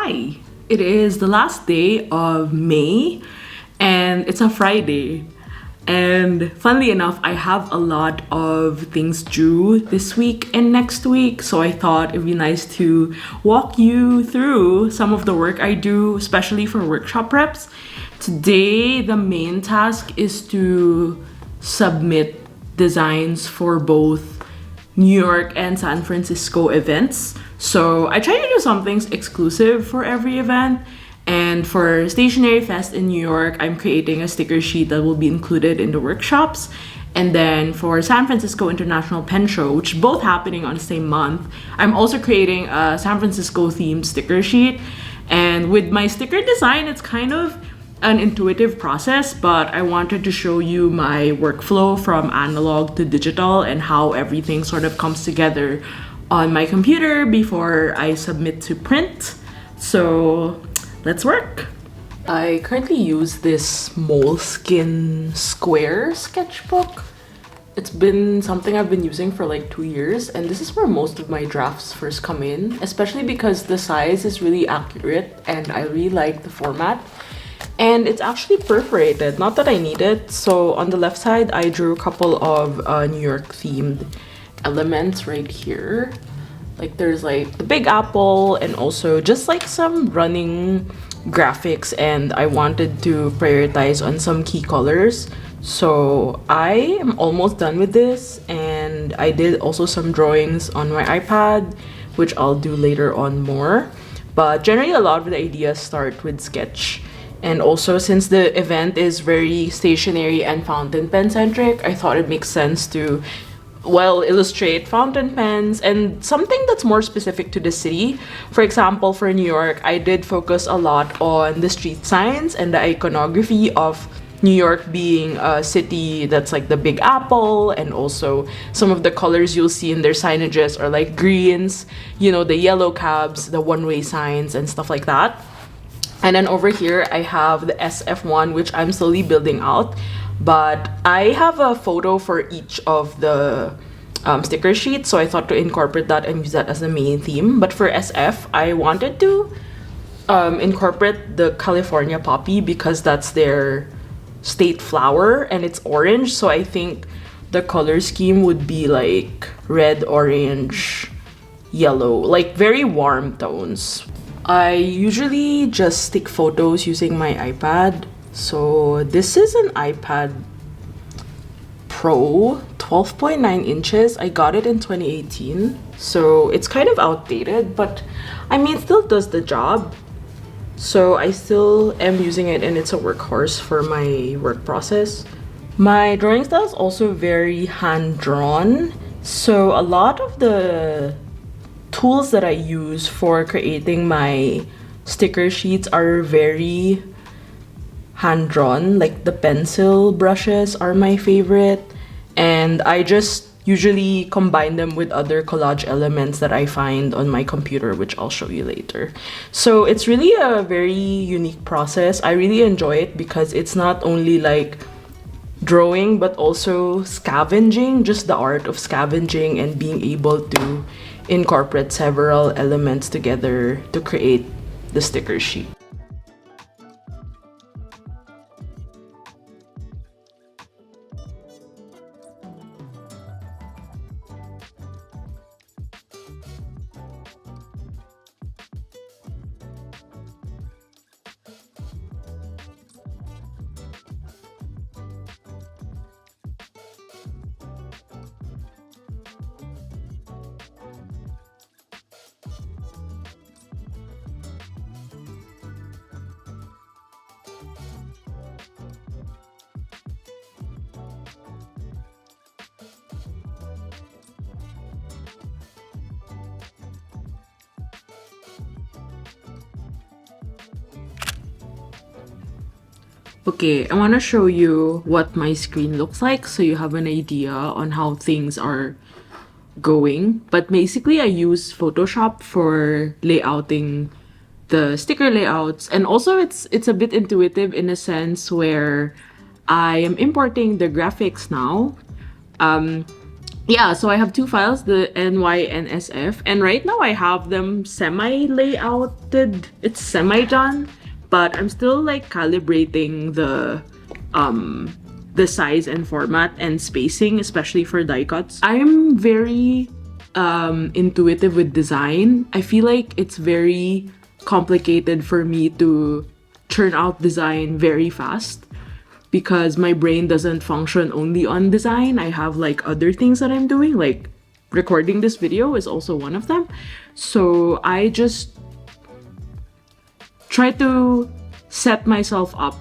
Hi! It is the last day of May and it's a Friday. And funnily enough, I have a lot of things due this week and next week, so I thought it'd be nice to walk you through some of the work I do, especially for workshop preps. Today, the main task is to submit designs for both New York and San Francisco events. So I try to do some things exclusive for every event. And for Stationery Fest in New York, I'm creating a sticker sheet that will be included in the workshops. And then for San Francisco International Pen Show, which is both happening on the same month, I'm also creating a San Francisco themed sticker sheet. And with my sticker design, it's kind of an intuitive process, but I wanted to show you my workflow from analog to digital and how everything sort of comes together on my computer before I submit to print. So let's work. I currently use this Moleskine square sketchbook. It's been something I've been using for like 2 years, and this is where most of my drafts first come in, especially because the size is really accurate and I really like the format. And it's actually perforated, not that I need it. So on the left side, I drew a couple of New York themed elements right here. Like there's like the Big Apple and also just like some running graphics, and I wanted to prioritize on some key colors. So I am almost done with this, and I did also some drawings on my iPad, which I'll do later on more. But generally a lot of the ideas start with sketch. And also, since the event is very stationery and fountain pen centric, I thought it makes sense to, well, illustrate fountain pens and something that's more specific to the city. For example, for New York, I did focus a lot on the street signs and the iconography of New York being a city that's like the Big Apple, and also some of the colors you'll see in their signages are like greens, you know, the yellow cabs, the one-way signs and stuff like that. And then over here, I have the SF1, which I'm slowly building out. But I have a photo for each of the sticker sheets, so I thought to incorporate that and use that as the main theme. But for SF, I wanted to incorporate the California poppy because that's their state flower and it's orange. So I think the color scheme would be like red, orange, yellow, like very warm tones. I usually just take photos using my iPad. So this is an iPad Pro 12.9 inches. I got it in 2018. So it's kind of outdated, but I mean, it still does the job. So I still am using it, and it's a workhorse for my work process. My drawing style is also very hand-drawn. So a lot of the tools that I use for creating my sticker sheets are very hand-drawn. Like the pencil brushes are my favorite, and I just usually combine them with other collage elements that I find on my computer, which I'll show you later. So it's really a very unique process. I really enjoy it because it's not only like drawing but also scavenging, just the art of scavenging and being able to incorporate several elements together to create the sticker sheet. Okay, I want to show you what my screen looks like so you have an idea on how things are going. But basically, I use Photoshop for layouting the sticker layouts, and also it's a bit intuitive in a sense where I am importing the graphics now. yeah, so I have two files, the NY and SF, and right now I have them semi-layouted. It's semi-done, but I'm still like calibrating the size and format and spacing, especially for die cuts. I'm very intuitive with design. I feel like it's very complicated for me to churn out design very fast because my brain doesn't function only on design. I have like other things that I'm doing, like recording this video is also one of them. So I just try to set myself up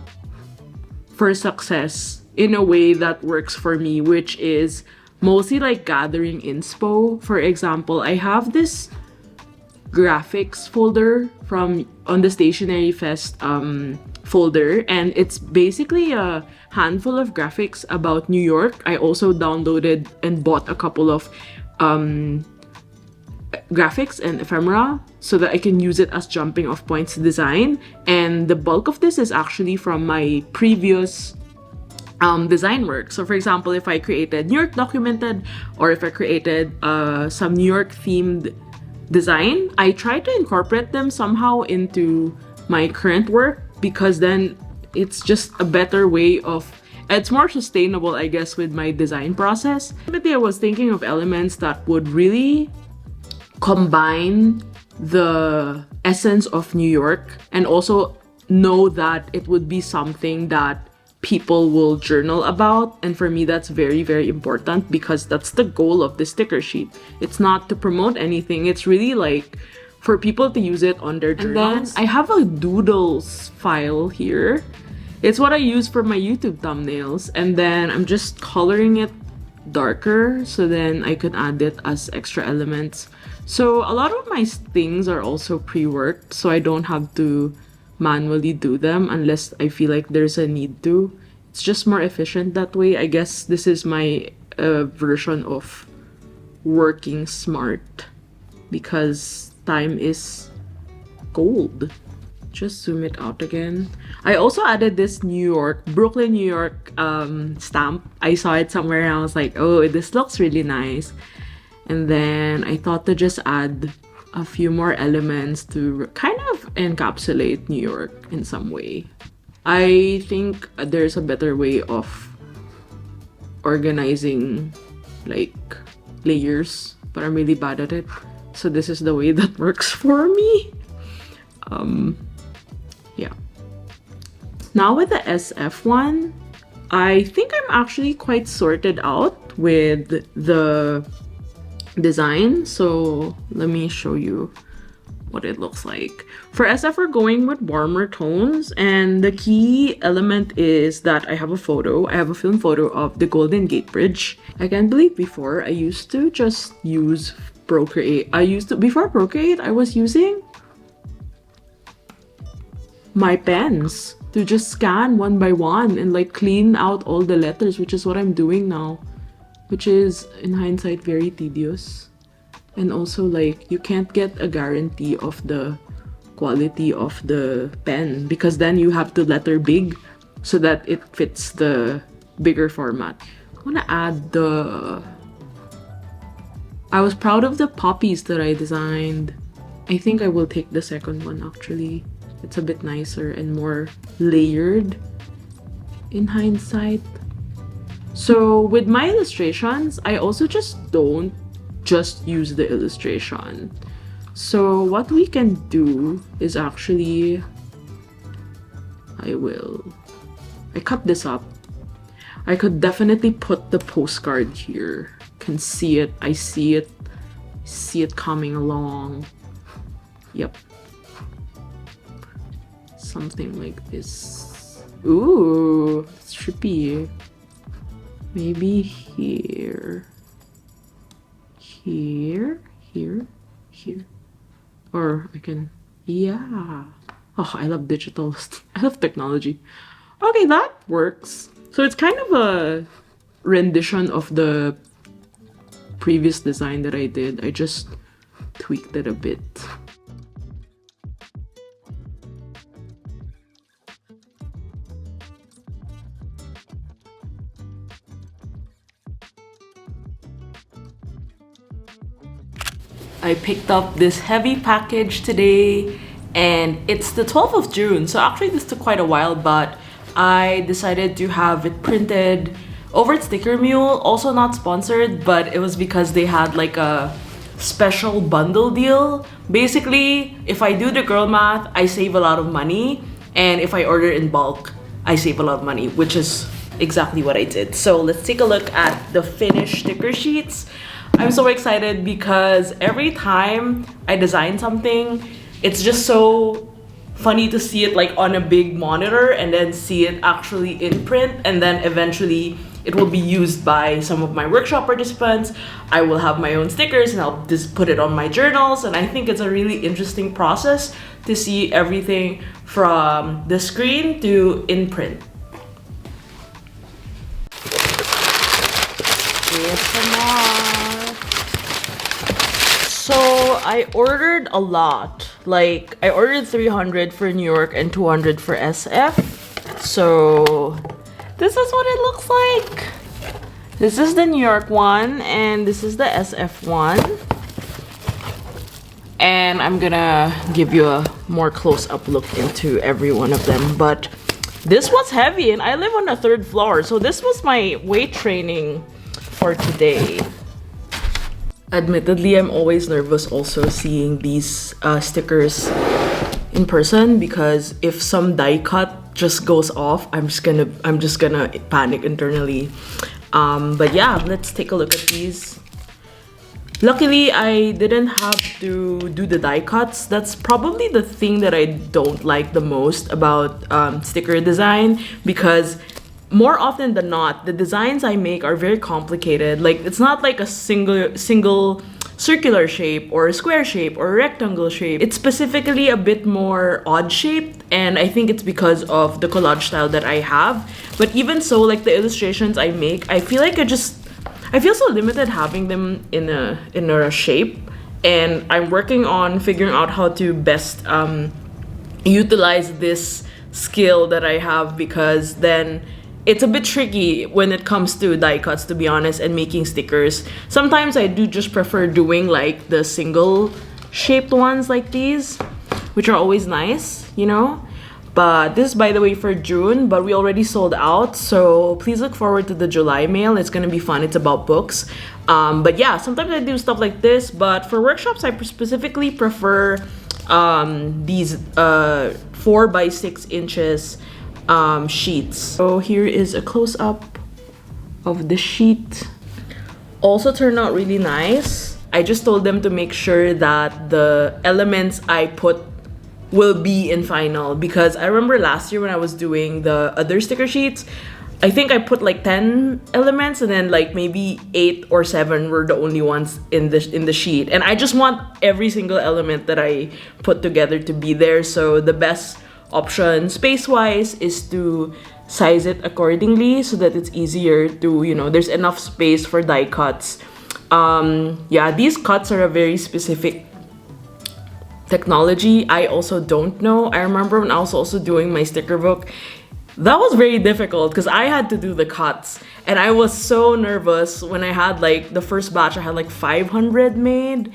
for success in a way that works for me, which is mostly like gathering inspo. For example, I have this graphics folder from on the Stationery Fest folder, and it's basically a handful of graphics about New York. I also downloaded and bought a couple of graphics and ephemera so that I can use it as jumping off points to design. And the bulk of this is actually from my previous design work. So for example, if I created New York Documented, or if I created some New York themed design, I try to incorporate them somehow into my current work, because then it's just a better way of, it's more sustainable, I guess, with my design process. Ultimately, I was thinking of elements that would really combine the essence of New York and also know that it would be something that people will journal about. And for me, that's very, very important, because that's the goal of the sticker sheet. It's not to promote anything. It's really like for people to use it on their journals. And then I have a doodles file here. It's what I use for my YouTube thumbnails. And then I'm just coloring it darker so then I could add it as extra elements. So a lot of my things are also pre-worked, so I don't have to manually do them unless I feel like there's a need to. It's just more efficient that way. I guess this is my version of working smart, because time is gold. Just zoom it out again. I also added this Brooklyn, New York stamp. I saw it somewhere and I was like, oh, this looks really nice. And then I thought to just add a few more elements to kind of encapsulate New York in some way. I think there's a better way of organizing like layers, but I'm really bad at it. So this is the way that works for me. Yeah. Now with the SF one, I think I'm actually quite sorted out with the design. So let me show you what it looks like. For SF, we're going with warmer tones, and the key element is that I have a photo. I have a film photo of the Golden Gate Bridge. I can't believe before I used to just use Procreate. Before Procreate, I was using my pens to just scan one by one and like clean out all the letters, which is what I'm doing now, which is in hindsight very tedious. And also like you can't get a guarantee of the quality of the pen, because then you have to letter big so that it fits the bigger format. I want to add I was proud of the poppies that I designed. I think I will take the second one actually. It's a bit nicer and more layered in hindsight. So with my illustrations, I also just don't use the illustration. So what we can do is actually, I cut this up. I could definitely put the postcard here. Can see it, I see it coming along. Yep. Something like this. Ooh, it's trippy. Maybe here. Here. Or I can, yeah. Oh, I love digital. I love technology. Okay, that works. So it's kind of a rendition of the previous design that I did. I just tweaked it a bit. I picked up this heavy package today and it's the 12th of June. So actually this took quite a while, but I decided to have it printed over at Sticker Mule. Also not sponsored, but it was because they had like a special bundle deal. Basically, if I do the girl math, I save a lot of money. And if I order in bulk, I save a lot of money, which is exactly what I did. So let's take a look at the finished sticker sheets. I'm so excited because every time I design something, it's just so funny to see it like on a big monitor and then see it actually in print, and then eventually it will be used by some of my workshop participants. I will have my own stickers and I'll just put it on my journals, and I think it's a really interesting process to see everything from the screen to in print. So I ordered a lot. Like I ordered 300 for New York and 200 for SF. So this is what it looks like. This is the New York one and this is the SF one. And I'm gonna give you a more close-up look into every one of them. But this was heavy and I live on the 3rd floor. So this was my weight training for today. Admittedly, I'm always nervous also seeing these stickers in person, because if some die cut just goes off, I'm just gonna panic internally. But yeah, let's take a look at these. Luckily, I didn't have to do the die cuts. That's probably the thing that I don't like the most about sticker design, because more often than not, the designs I make are very complicated. Like it's not like a single circular shape or a square shape or a rectangle shape. It's specifically a bit more odd shaped, and I think it's because of the collage style that I have. But even so, like the illustrations I make, I feel like I feel so limited having them in a shape, and I'm working on figuring out how to best utilize this skill that I have, because then it's a bit tricky when it comes to die cuts, to be honest, and making stickers. Sometimes I do just prefer doing like the single shaped ones like these, which are always nice, you know? But this is, by the way, for June, but we already sold out. So please look forward to the July mail. It's gonna be fun. It's about books. But yeah, sometimes I do stuff like this, but for workshops, I specifically prefer these 4 by 6 inches sheets. So here is a close-up of the sheet. Also turned out really nice. I just told them to make sure that the elements I put will be in final, because I remember last year when I was doing the other sticker sheets, I think I put like 10 elements and then like maybe 8 or 7 were the only ones in the sheet, and I just want every single element that I put together to be there. So the best option space-wise is to size it accordingly so that it's easier to, you know, there's enough space for die cuts. Yeah, these cuts are a very specific technology I also don't know. I remember when I was also doing my sticker book, that was very difficult because I had to do the cuts, and I was so nervous when I had like the first batch. I had like 500 made.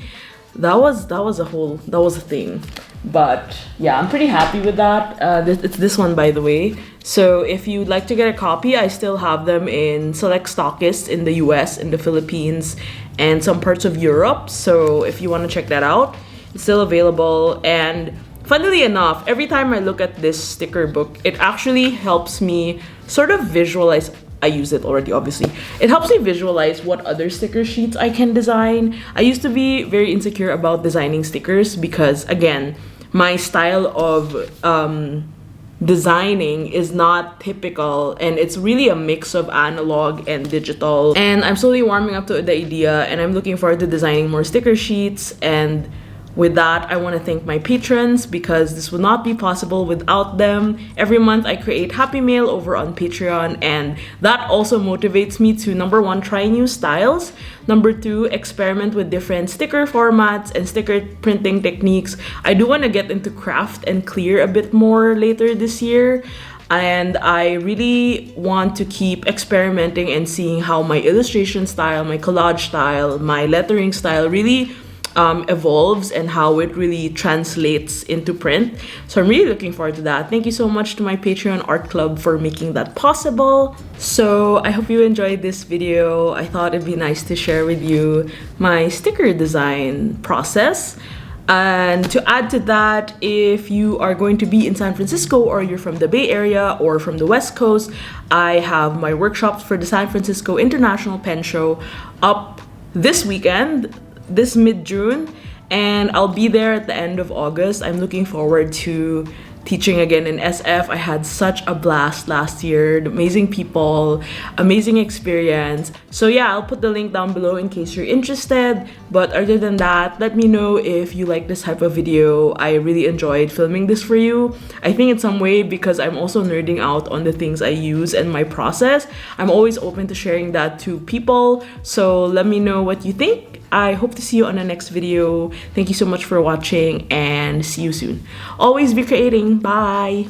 That was a thing. But yeah, I'm pretty happy with that. It's this one, by the way. So if you'd like to get a copy, I still have them in select stockists in the US, in the Philippines, and some parts of Europe. So if you want to check that out, it's still available. And funnily enough, every time I look at this sticker book, it actually helps me sort of visualize. I use it already, obviously. It helps me visualize what other sticker sheets I can design. I used to be very insecure about designing stickers because, again, my style of designing is not typical, and it's really a mix of analog and digital. And I'm slowly warming up to the idea, and I'm looking forward to designing more sticker sheets. And with that, I want to thank my patrons, because this would not be possible without them. Every month I create Happy Mail over on Patreon, and that also motivates me to, number 1, try new styles, number 2, experiment with different sticker formats and sticker printing techniques. I do want to get into craft and clear a bit more later this year, and I really want to keep experimenting and seeing how my illustration style, my collage style, my lettering style really evolves and how it really translates into print. So I'm really looking forward to that. Thank you so much to my Patreon art club for making that possible. So I hope you enjoyed this video. I thought it'd be nice to share with you my sticker design process. And to add to that, if you are going to be in San Francisco or you're from the Bay Area or from the West Coast, I have my workshops for the San Francisco International Pen Show up this weekend, this mid-June, and I'll be there at the end of August. I'm looking forward to teaching again in SF. I had such a blast last year. Amazing people, amazing experience. So yeah, I'll put the link down below in case you're interested. But other than that, let me know if you like this type of video. I really enjoyed filming this for you. I think in some way, because I'm also nerding out on the things I use and my process, I'm always open to sharing that to people. So let me know what you think. I hope to see you on the next video. Thank you so much for watching and see you soon. Always be creating. Bye!